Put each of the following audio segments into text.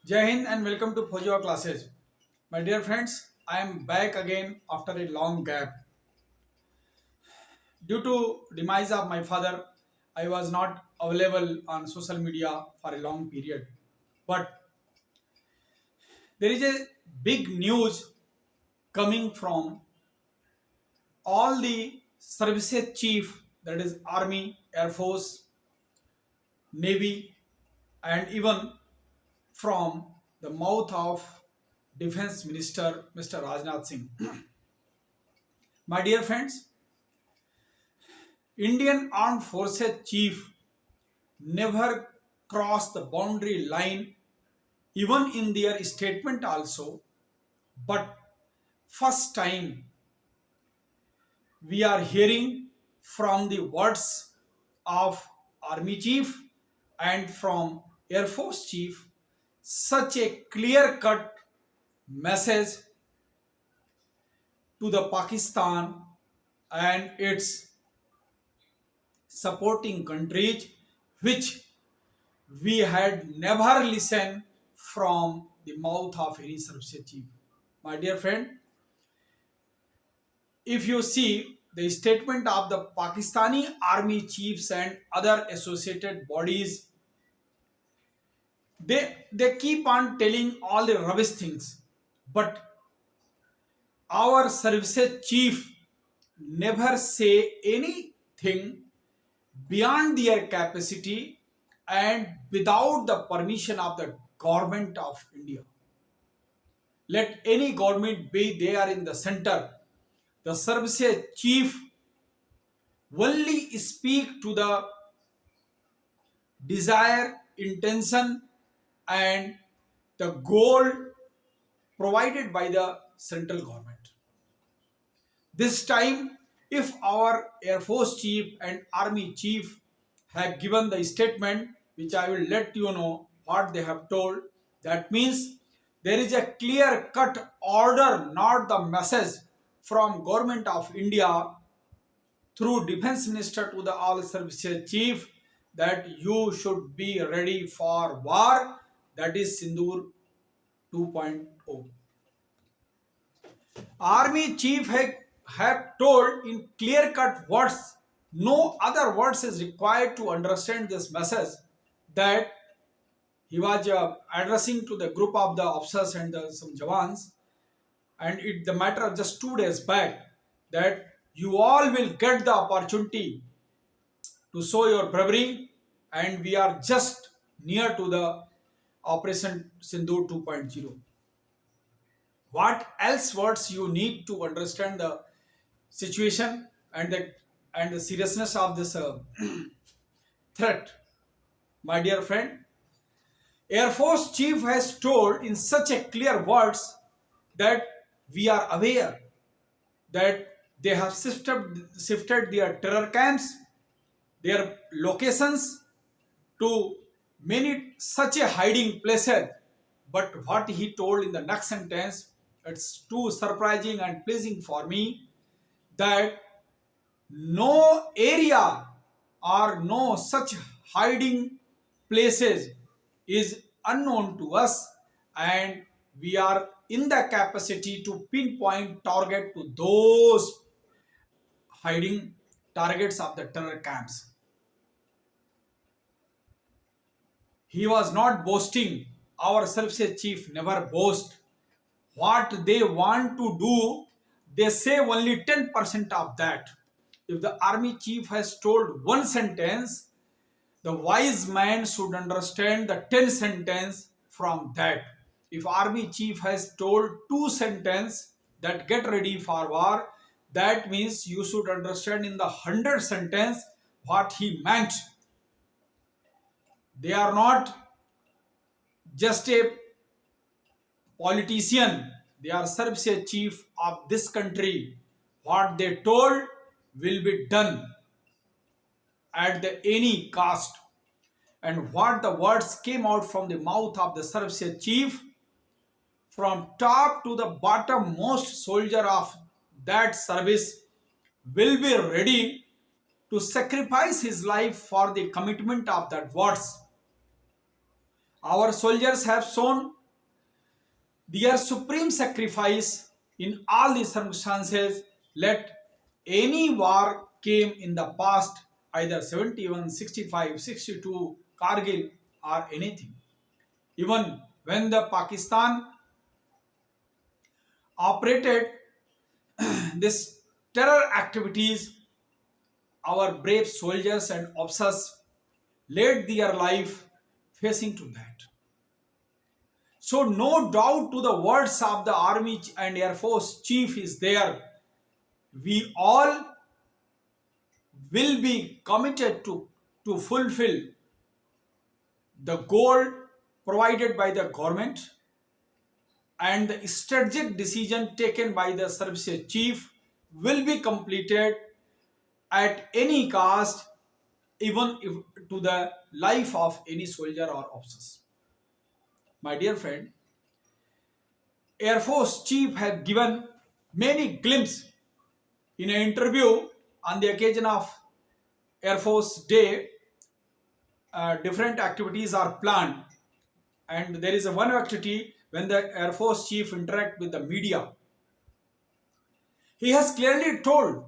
Jai Hind and welcome to Phojiwa classes. My dear friends, I am back again after a long gap. Due to demise of my father, I was not available on social media for a long period. But there is a big news coming from all the services chief, that is Army, Air Force, Navy, and even from the mouth of Defense Minister Mr. Rajnath Singh. My dear friends, Indian Armed Forces chief never crossed the boundary line even in their statement also, but first time we are hearing from the words of army chief and from air force chief such a clear cut message to the Pakistan and its supporting countries, which we had never listened from the mouth of any service chief. My dear friend, if you see the statement of the Pakistani army chiefs and other associated bodies, they keep on telling all the rubbish things, but our services chief never say anything beyond their capacity and without the permission of the government of India. Let any government be there in the center. The services chief only speak to the desire, intention, and the goal provided by the central government. This time, if our Air Force chief and Army chief have given the statement, which I will let you know what they have told, that means there is a clear cut order, not the message from Government of India through Defense Minister to the all services chief that you should be ready for war, that is Sindoor 2.0. Army chief have told in clear cut words, no other words is required to understand this message, that he was addressing to the group of the officers and some jawans, and it the matter of just 2 days back, that you all will get the opportunity to show your bravery, and we are just near to the Operation Sindoor 2.0. What else words you need to understand the situation and the seriousness of this threat? My dear friend, Air Force chief has told in such a clear words that we are aware that they have shifted their terror camps, their locations to many such a hiding places. But what he told in the next sentence, it's too surprising and pleasing for me, that no area or no such hiding places is unknown to us, and we are in the capacity to pinpoint target to those hiding targets of the terror camps. He was not boasting. Our services chief never boast. What they want to do, they say only 10% of that. If the army chief has told one sentence, the wise man should understand the 10 sentence from that. If army chief has told two sentence that get ready for war, that means you should understand in the 100 sentence what he meant. They are not just a politician, they are service chief of this country. What they told will be done at the any cost. And what the words came out from the mouth of the service chief, from top to the bottom most soldier of that service will be ready to sacrifice his life for the commitment of that words. Our soldiers have shown their supreme sacrifice in all the circumstances. Let any war came in the past, either 71, 65, 62, Kargil, or anything. Even when the Pakistan operated this terror activities, our brave soldiers and officers laid their life facing to that. So no doubt to the words of the Army and Air Force Chief is there. We all will be committed to fulfill the goal provided by the government, and the strategic decision taken by the services chief will be completed at any cost, even if to the life of any soldier or officers. My dear friend, Air Force Chief had given many glimpses in an interview on the occasion of Air Force Day. Different activities are planned, and there is a one activity when the Air Force Chief interact with the media. He has clearly told,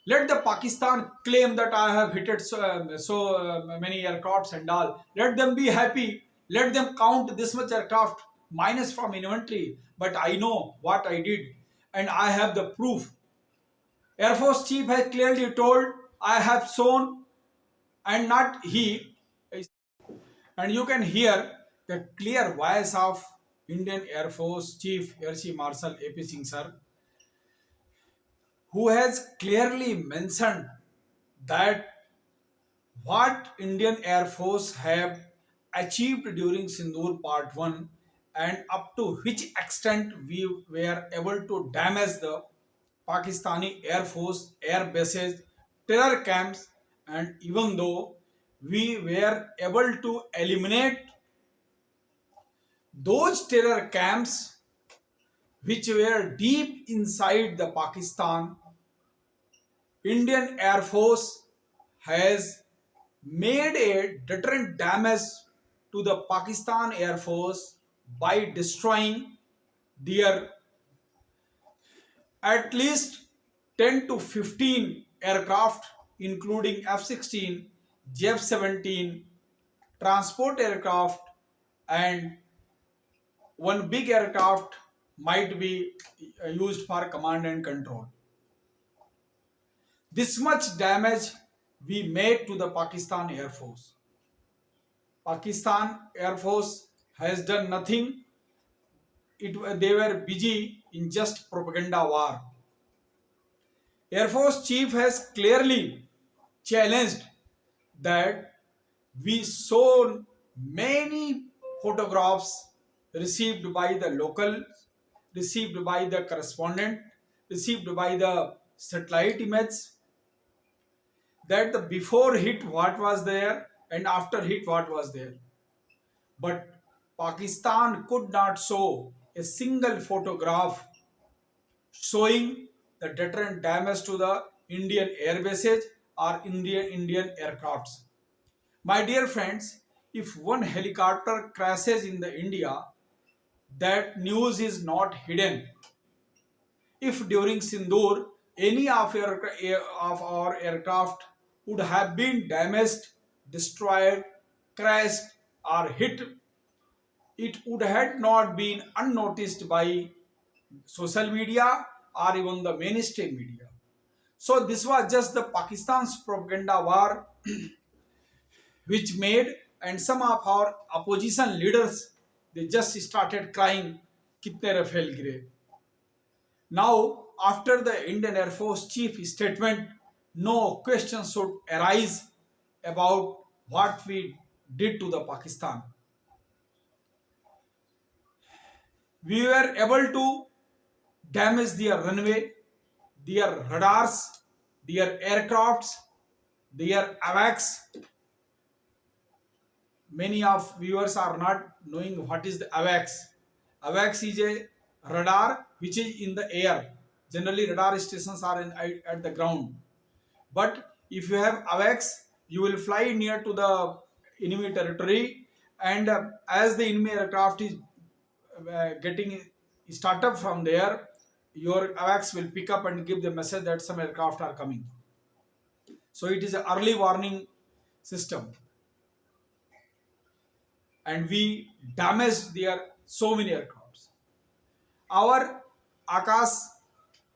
let the Pakistan claim that I have hit so many aircrafts and all. Let them be happy. Let them count this much aircraft minus from inventory. But I know what I did, and I have the proof. Air Force Chief has clearly told, I have shown, and not he. And you can hear the clear voice of Indian Air Force Chief Air Chief Marshal A.P. Singh sir, who has clearly mentioned that what Indian Air Force have achieved during Sindoor Part 1, and up to which extent we were able to damage the Pakistani Air Force air bases, terror camps, and even though we were able to eliminate those terror camps which were deep inside the Pakistan, Indian Air Force has made a deterrent damage to the Pakistan Air Force by destroying their at least 10 to 15 aircraft, including F-16, J-F-17, transport aircraft, and one big aircraft might be used for command and control. This much damage we made to the Pakistan Air Force. Pakistan Air Force has done nothing. They were busy in just propaganda war. Air Force Chief has clearly challenged that we saw many photographs received by the local, received by the correspondent, received by the satellite images, that the before hit what was there and after hit what was there. But Pakistan could not show a single photograph showing the deterrent damage to the Indian air bases or Indian aircrafts. My dear friends, if one helicopter crashes in the India, that news is not hidden. If during Sindoor any of our aircraft would have been damaged, destroyed, crashed, or hit, it would have not been unnoticed by social media or even the mainstream media. So this was just the Pakistan's propaganda war which made, and some of our opposition leaders, they just started crying, kitne Rafale gire. Now, after the Indian Air Force chief statement, no question should arise about what we did to the Pakistan. We were able to damage their runway, their radars, their aircrafts, their AWACS. Many of viewers are not knowing what is the AWACS. AWACS is a radar which is in the air. Generally, radar stations are at the ground. But if you have AWACS, you will fly near to the enemy territory, and as the enemy aircraft is getting startup from there, your AWACS will pick up and give the message that some aircraft are coming. So it is an early warning system, and we damaged their so many aircrafts. Our Akash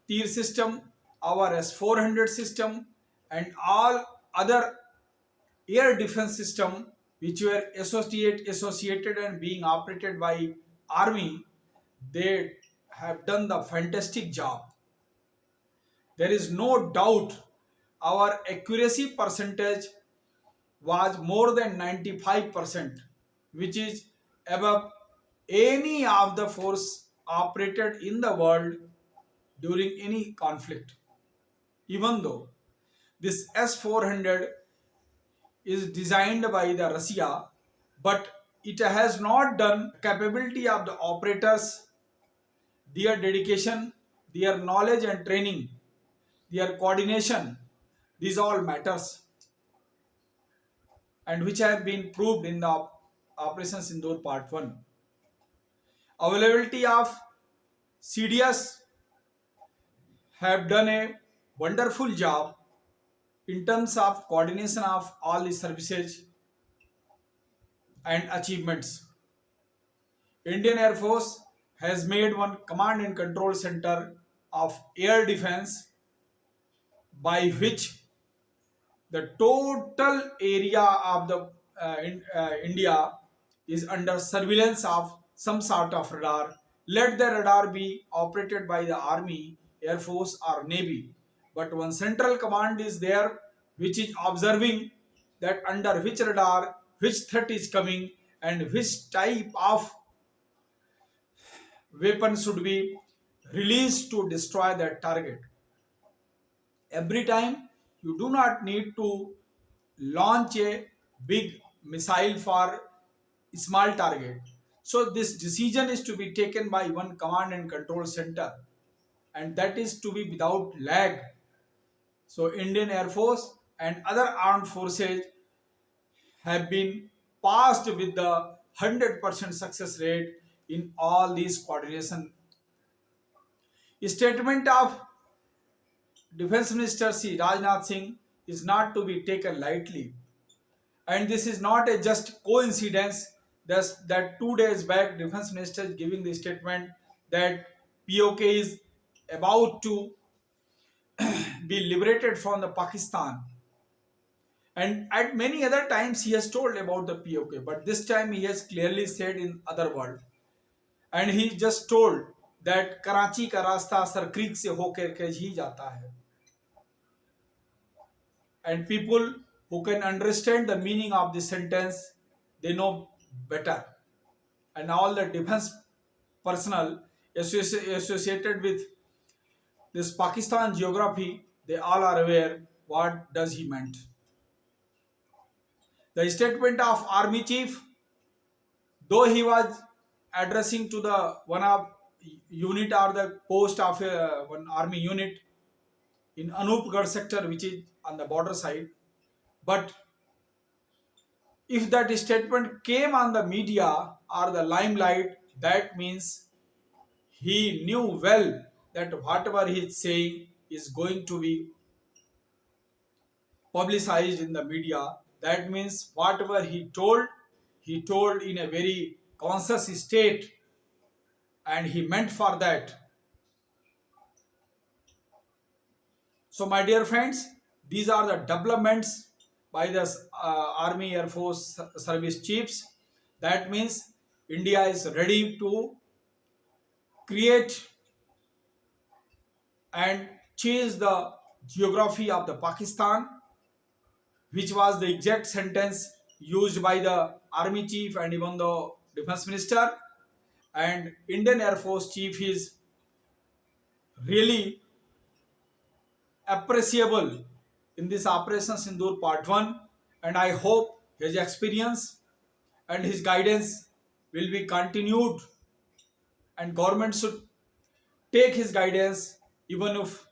Tir system, our S-400 system, and all other air defense system which were associated and being operated by army, they have done the fantastic job. There is no doubt our accuracy percentage was more than 95%, which is above any of the force operated in the world during any conflict. Even though this S-400 is designed by the Russia, but it has not done capability of the operators, their dedication, their knowledge and training, their coordination. These all matters, and which have been proved in the Operation Sindoor Part 1. Availability of CDS have done a wonderful job in terms of coordination of all the services and achievements. Indian Air Force has made one command and control center of air defense by which the total area of the India is under surveillance of some sort of radar. Let the radar be operated by the Army, Air Force, or Navy. But one central command is there which is observing that under which radar, which threat is coming, and which type of weapon should be released to destroy that target. Every time you do not need to launch a big missile for small target. So this decision is to be taken by one command and control center, and that is to be without lag. So Indian Air Force and other armed forces have been passed with the 100% success rate in all these coordination. Statement of Defense Minister C. Rajnath Singh is not to be taken lightly. And this is not a just coincidence that 2 days back Defense Minister is giving the statement that POK is about to be liberated from the Pakistan. And at many other times he has told about the POK, but this time he has clearly said in other world. And he just told that Karachi का रास्ता sir creek से होकर के ही जाता है. And people who can understand the meaning of this sentence, they know better. And all the defense personnel associated with this Pakistan geography, they all are aware what does he meant. The statement of army chief, though he was addressing to the one of unit or the post of one army unit in Anupgarh sector, which is on the border side, but if that statement came on the media or the limelight, that means he knew well that whatever he is saying is going to be publicized in the media. That means whatever he told in a very conscious state, and he meant for that. So, my dear friends, these are the developments by the Army Air Force service chiefs. That means India is ready to create and change the geography of the Pakistan, which was the exact sentence used by the army chief and even the defense minister. And Indian Air Force chief is really appreciable in this Operation Sindoor Part 1, and I hope his experience and his guidance will be continued, and government should take his guidance even if